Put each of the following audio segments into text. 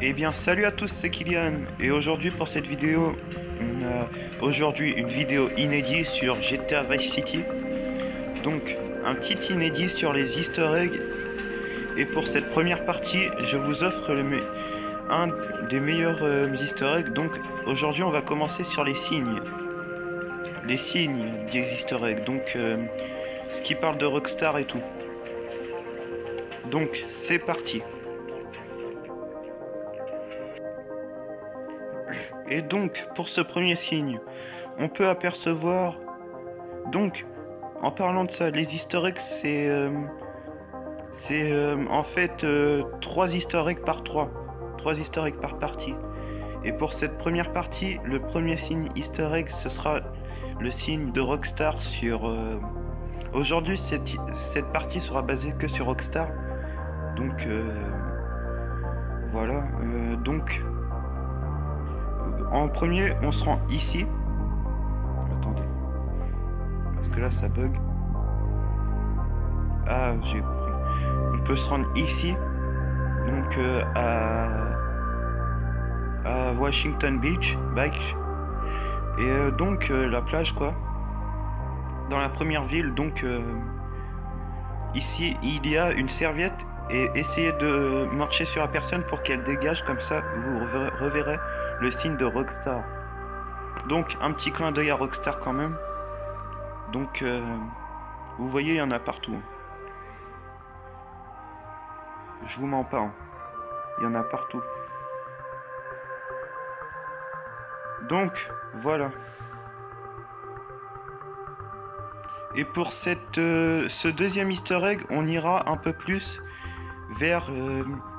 Eh bien salut à tous, c'est Kylian et aujourd'hui pour cette vidéo, on a aujourd'hui une vidéo inédite sur GTA Vice City. Donc un petit inédit sur les easter eggs. Et pour cette première partie, je vous offre un des meilleurs easter eggs. Donc aujourd'hui on va commencer sur les signes. Les signes des easter eggs, donc ce qui parle de Rockstar et tout. Donc c'est parti. Et donc, pour ce premier signe, on peut apercevoir... Donc, en parlant de ça, les easter eggs, c'est en fait 3 easter eggs par 3. 3 easter eggs par partie. Et pour cette première partie, le premier signe easter egg, ce sera le signe de Rockstar sur... Aujourd'hui, cette partie sera basée que sur Rockstar. Donc, voilà. Donc... En premier, on se rend ici. Attendez. Parce que là, ça bug. Ah, j'ai compris. On peut se rendre ici. Donc, à Washington Beach. Et donc, la plage, quoi. Dans la première ville. Donc, ici, il y a une serviette. Et essayez de marcher sur la personne pour qu'elle dégage. Comme ça, vous reverrez le signe de Rockstar. Donc un petit clin d'œil à Rockstar quand même. Donc vous voyez, il y en a partout. Je vous mens pas, hein. Il y en a partout. Donc voilà. Et pour ce deuxième easter egg, on ira un peu plus vers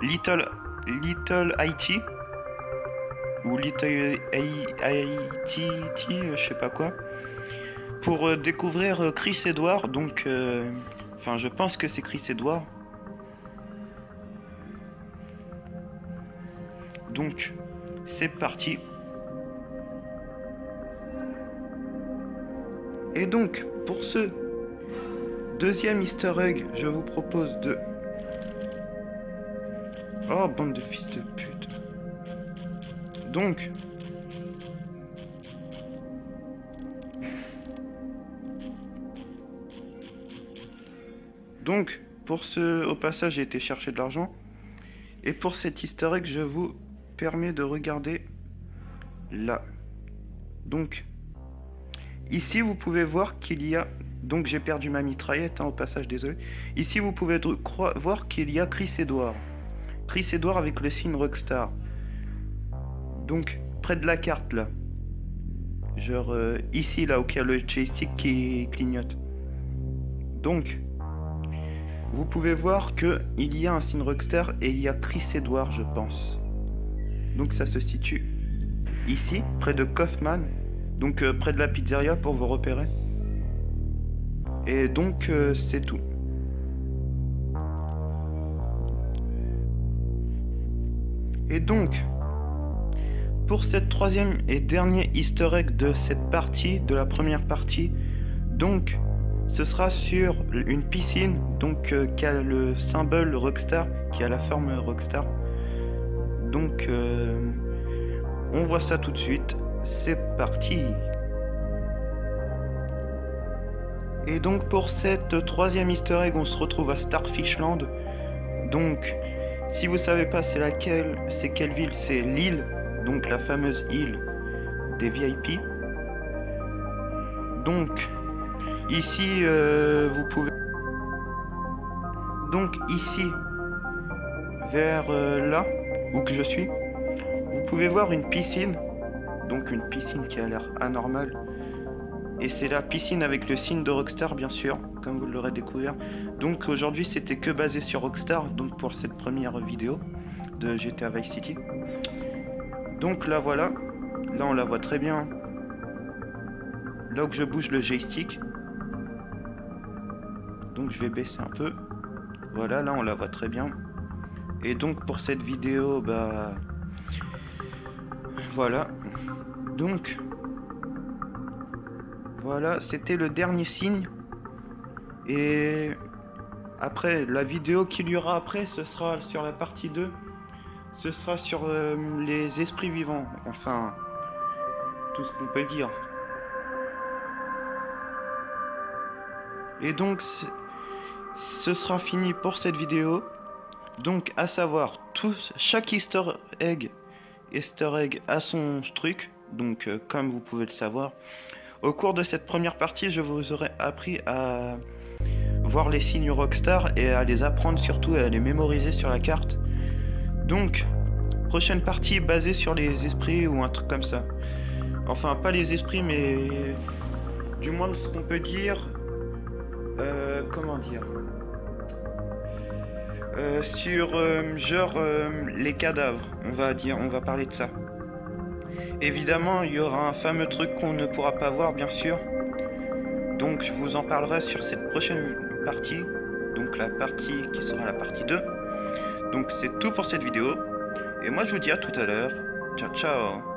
Little Haiti. Ou Little Haiti, je sais pas quoi, pour découvrir Chris Edward. Donc, enfin, je pense que c'est Chris Edward. Donc, c'est parti. Et donc, pour ce deuxième easter egg, je vous propose de... Oh, bande de fils de pute. Donc, au passage, j'ai été chercher de l'argent. Et pour cet easter egg, je vous permets de regarder là. Donc, ici, vous pouvez voir qu'il y a... Donc, j'ai perdu ma mitraillette, hein, au passage, désolé. Ici, vous pouvez voir qu'il y a Chris Edward. Chris Edward avec le signe Rockstar. Donc, près de la carte, là. Genre, ici, là, où il y a le joystick qui clignote. Donc, vous pouvez voir que il y a un signe Rockstar et il y a Chris Edward, je pense. Donc, ça se situe ici, près de Kaufman. Donc, près de la pizzeria pour vous repérer. Et donc, c'est tout. Et donc... Pour cette troisième et dernier easter egg de cette partie, de la première partie, donc ce sera sur une piscine, donc qui a le symbole Rockstar, qui a la forme Rockstar. Donc on voit ça tout de suite, c'est parti. Et donc pour cette troisième easter egg, on se retrouve à Starfishland. Donc si vous savez pas c'est laquelle, c'est quelle ville, c'est l'île. Donc la fameuse île des VIP. Donc ici vous pouvez... Donc ici vers là où que je suis, vous pouvez voir une piscine. Donc une piscine qui a l'air anormale. Et c'est la piscine avec le signe de Rockstar bien sûr, comme vous l'aurez découvert. Donc aujourd'hui c'était que basé sur Rockstar, donc pour cette première vidéo de GTA Vice City. Donc là voilà, là on la voit très bien, là où je bouge le joystick. Donc je vais baisser un peu, voilà, là on la voit très bien. Et donc pour cette vidéo, bah voilà, donc voilà, c'était le dernier signe. Et après, la vidéo qu'il y aura après, ce sera sur la partie 2. ce sera sur les esprits vivants, enfin, tout ce qu'on peut dire. Et donc, ce sera fini pour cette vidéo. Donc, à savoir, chaque Easter egg a son truc. Donc, comme vous pouvez le savoir, au cours de cette première partie, je vous aurai appris à voir les signes Rockstar et à les apprendre surtout et à les mémoriser sur la carte. Donc, prochaine partie basée sur les esprits ou un truc comme ça. Enfin, pas les esprits, mais du moins ce qu'on peut dire. Comment dire sur genre les cadavres, on va parler de ça. Évidemment, il y aura un fameux truc qu'on ne pourra pas voir, bien sûr. Donc, je vous en parlerai sur cette prochaine partie. Donc, la partie qui sera la partie 2. Donc, c'est tout pour cette vidéo. Et moi, je vous dis à tout à l'heure. Ciao, ciao.